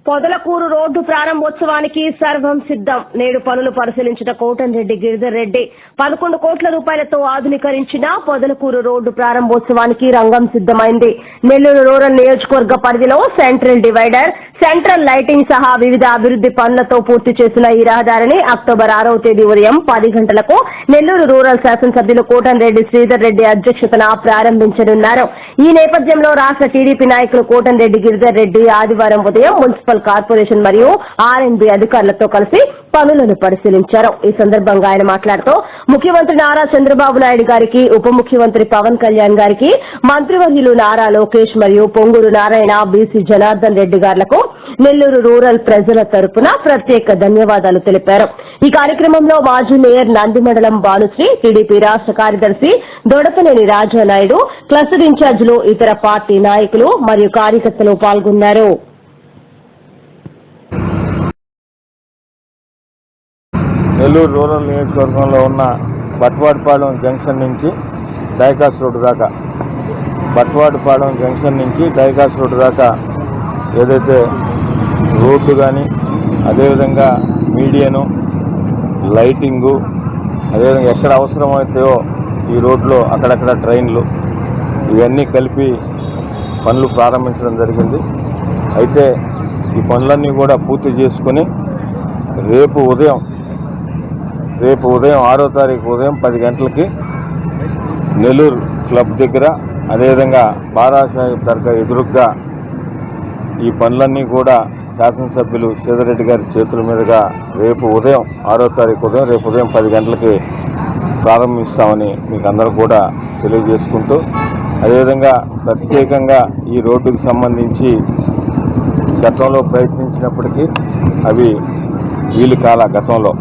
Podalakuru road ప్రారంభోత్సవానికి సర్వం సిద్దం. నేడు పనులు పరిశీలించిన కోటంరెడ్డి గిరిధర్ రెడ్డి 11 కోట్ల రూపాయలతో ఆధునీకరించిన పొదలకూరు రోడ్డు ప్రారంభోత్సవానికి రంగం సిద్దమైంది. నెల్లూరు రూరల్ నియోజకవర్గ పరిధిలో సెంట్రల్ డివైడర్, సెంట్రల్ లైటింగ్ సహా వివిధ అభివృద్ది పనులతో పూర్తి చేసిన ఈ రహదారిని అక్టోబర్ 6వ తేదీ ఉదయం 10 గంటలకు నెల్లూరు రూరల్ శాసనసభ్యులు కోటంరెడ్డి శ్రీధర్ రెడ్డి అధ్యక్షతన ప్రారంభించనున్నారు. ఈ నేపథ్యంలో రాష్ట్ర టీడీపీ నాయకులు కోటంరెడ్డి గిరిధర్ రెడ్డి ఆదివారం ఉదయం మున్సిపల్ కార్పొరేషన్ మరియు ఆర్ఎండ్బి అధికారులతో కలిసి పనులను పరిశీలించారు. ఈ సందర్భంగా ఆయన మాట్లాడుతూ ముఖ్యమంత్రి నారా చంద్రబాబు నాయుడు గారికి, ఉప ముఖ్యమంత్రి పవన్ కళ్యాణ్ గారికి, మంత్రివర్యులు నారా లోకేష్ మరియు పొంగూరు నారాయణ, బీసీ జనార్దన్ రెడ్డి గారులకు నెల్లూరు రూరల్ ప్రజల తరపున ప్రత్యేక ధన్యవాదాలు తెలిపారు. ఈ కార్యక్రమంలో మాజీ మేయర్ నందిమండలం భానుశ్రీ, టీడీపీ రాష్ట్ర కార్యదర్శి దొడపనేని రాజానాయుడు, క్లస్టర్ ఇన్ఛార్జీలు, ఇతర పార్టీ నాయకులు మరియు కార్యకర్తలు పాల్గొన్నారు. నెల్లూరు రూరల్ నియోజకవర్గంలో ఉన్న బట్వాడిపాలెం జంక్షన్ నుంచి డైకాస్ రోడ్డు దాకా, బట్వాడిపాలెం జంక్షన్ నుంచి డైకాస్ రోడ్డు దాకా ఏదైతే రోడ్డు కానీ, అదేవిధంగా మీడియను, లైటింగు, అదేవిధంగా ఎక్కడ అవసరమవుతాయో ఈ రోడ్లో అక్కడక్కడ ట్రైన్లు, ఇవన్నీ కలిపి పనులు ప్రారంభించడం జరిగింది. అయితే ఈ పనులన్నీ కూడా పూర్తి చేసుకుని రేపు ఉదయం 6వ తారీఖు ఉదయం 10 గంటలకి నెల్లూరు క్లబ్ దగ్గర, అదేవిధంగా బారాసాహెబ్ దర్గా ఎదురుగ్గా ఈ పనులన్నీ కూడా శాసనసభ్యులు శ్రీధర్ రెడ్డి గారి చేతుల మీదుగా రేపు ఉదయం 6వ తారీఖు ఉదయం రేపు ఉదయం 10 గంటలకి ప్రారంభిస్తామని మీకు అందరూ కూడా తెలియజేసుకుంటూ, అదేవిధంగా ప్రత్యేకంగా ఈ రోడ్డుకు సంబంధించి గతంలో ప్రయత్నించినప్పటికీ అవి వీలు కాల గతంలో.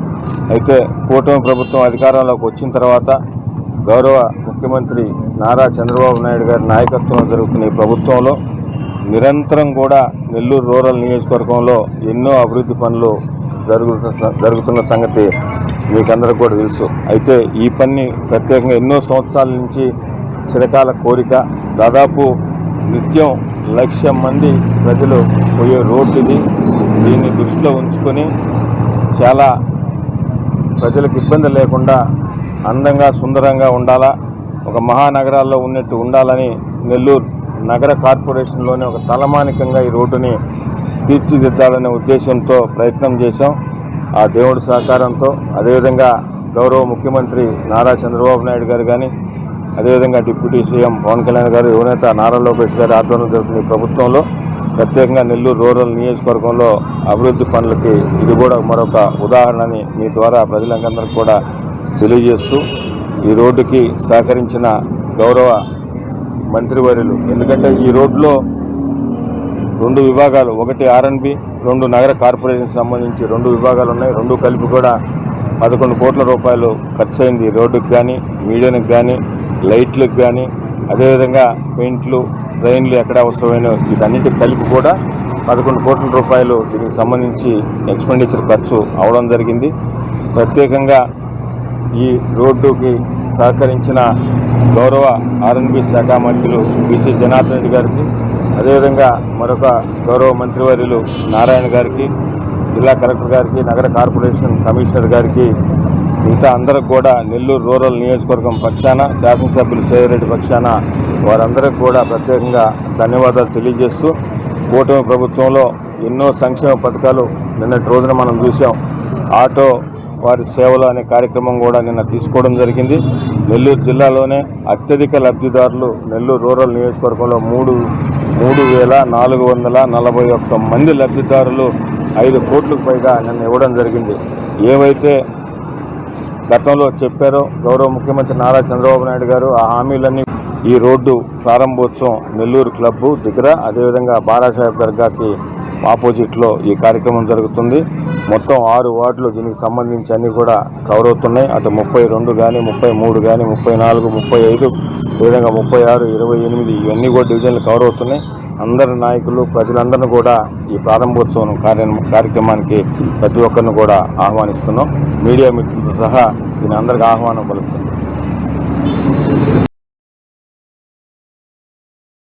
అయితే కూటమి ప్రభుత్వం అధికారంలోకి వచ్చిన తర్వాత గౌరవ ముఖ్యమంత్రి నారా చంద్రబాబు నాయుడు గారి నాయకత్వంలో జరుగుతున్న ఈ ప్రభుత్వంలో నిరంతరం కూడా నెల్లూరు రూరల్ నియోజకవర్గంలో ఎన్నో అభివృద్ధి పనులు జరుగుతున్న సంగతి మీకందరికీ కూడా తెలుసు. అయితే ఈ పని ప్రత్యేకంగా ఎన్నో సంవత్సరాల నుంచి చిరకాల కోరిక, దాదాపు నిత్యం 1,00,000 మంది ప్రజలు పోయే రోడ్డు ఇది. దీన్ని దృష్టిలో ఉంచుకొని చాలా ప్రజలకు ఇబ్బంది లేకుండా అందంగా, సుందరంగా ఉండాలా, ఒక మహానగరాల్లో ఉన్నట్టు ఉండాలని నెల్లూరు నగర కార్పొరేషన్లోనే ఒక తలమానికంగా ఈ రోడ్డుని తీర్చిదిద్దాలనే ఉద్దేశంతో ప్రయత్నం చేశాం. ఆ దేవుడి సహకారంతో, అదేవిధంగా గౌరవ ముఖ్యమంత్రి నారా చంద్రబాబు నాయుడు గారు కానీ, అదేవిధంగా డిప్యూటీ సీఎం పవన్ కళ్యాణ్ గారు, యువనేత నారా లోకేష్ గారి ఆధ్వర్యంలో జరుగుతున్న ఈ ప్రభుత్వంలో ప్రత్యేకంగా నెల్లూరు రూరల్ నియోజకవర్గంలో అభివృద్ధి పనులకి ఇది కూడా మరొక ఉదాహరణని మీ ద్వారా ప్రజలందరికీ కూడా తెలియజేస్తూ, ఈ రోడ్డుకి సహకరించిన గౌరవ మంత్రివర్యులు, ఎందుకంటే ఈ రోడ్లో 2 విభాగాలు, ఒకటి ఆర్ఎండ్బి, 2 నగర కార్పొరేషన్ సంబంధించి 2 విభాగాలు ఉన్నాయి. 2 కలిపి కూడా 11 కోట్ల రూపాయలు ఖర్చు అయింది. రోడ్డుకి కానీ, మీడియానికి కానీ, లైట్లకు కానీ, అదేవిధంగా పెయింట్లు, ట్రైన్లు ఎక్కడ అవసరమైన వీటన్నిటికి కలిపి కూడా 11 కోట్ల రూపాయలు దీనికి సంబంధించి ఎక్స్పెండిచర్ ఖర్చు అవడం జరిగింది. ప్రత్యేకంగా ఈ రోడ్డుకి సహకరించిన గౌరవ ఆర్ఎండ్బి శాఖ మంత్రులు బీసీ జనార్దన్ రెడ్డి గారికి, అదేవిధంగా మరొక గౌరవ మంత్రివర్యులు నారాయణ గారికి, జిల్లా కలెక్టర్ గారికి, నగర కార్పొరేషన్ కమిషనర్ గారికి, మిగతా అందరికి కూడా నెల్లూరు రూరల్ నియోజకవర్గం పక్షాన, శాసనసభ్యులు శ్రీధర్ రెడ్డి పక్షాన వారందరికీ కూడా ప్రత్యేకంగా ధన్యవాదాలు తెలియజేస్తూ, కూటమి ప్రభుత్వంలో ఎన్నో సంక్షేమ పథకాలు నిన్నటి రోజున మనం చూసాం. ఆటో వారి సేవలు అనే కార్యక్రమం కూడా నిన్న తీసుకోవడం జరిగింది. నెల్లూరు జిల్లాలోనే అత్యధిక లబ్ధిదారులు నెల్లూరు రూరల్ నియోజకవర్గంలో 3,441 మంది లబ్ధిదారులు 5 కోట్లకు పైగా నిన్న ఇవ్వడం జరిగింది. ఏవైతే గతంలో చెప్పారో గౌరవ ముఖ్యమంత్రి నారా చంద్రబాబు నాయుడు గారు, ఆ హామీలన్నీ ఈ రోడ్డు ప్రారంభోత్సవం నెల్లూరు క్లబ్బు దగ్గర, అదేవిధంగా బారాసాహెబ్ దర్గాకి ఆపోజిట్లో ఈ కార్యక్రమం జరుగుతుంది. మొత్తం 6 వార్డులు దీనికి సంబంధించి అన్నీ కూడా కవర్ అవుతున్నాయి. అటు 32 కానీ, 33 కానీ, 34, 35, అదేవిధంగా 36, 28 ఇవన్నీ కూడా డివిజన్లు కవర్ అవుతున్నాయి. అందరి నాయకులు, ప్రజలందరినీ కూడా ఈ ప్రారంభోత్సవం కార్యక్రమానికి ప్రతి ఒక్కరిని కూడా ఆహ్వానిస్తున్నాం. మీడియా మిత్రులతో సహా దీని అందరికీ ఆహ్వానం పలుకుతున్నాం.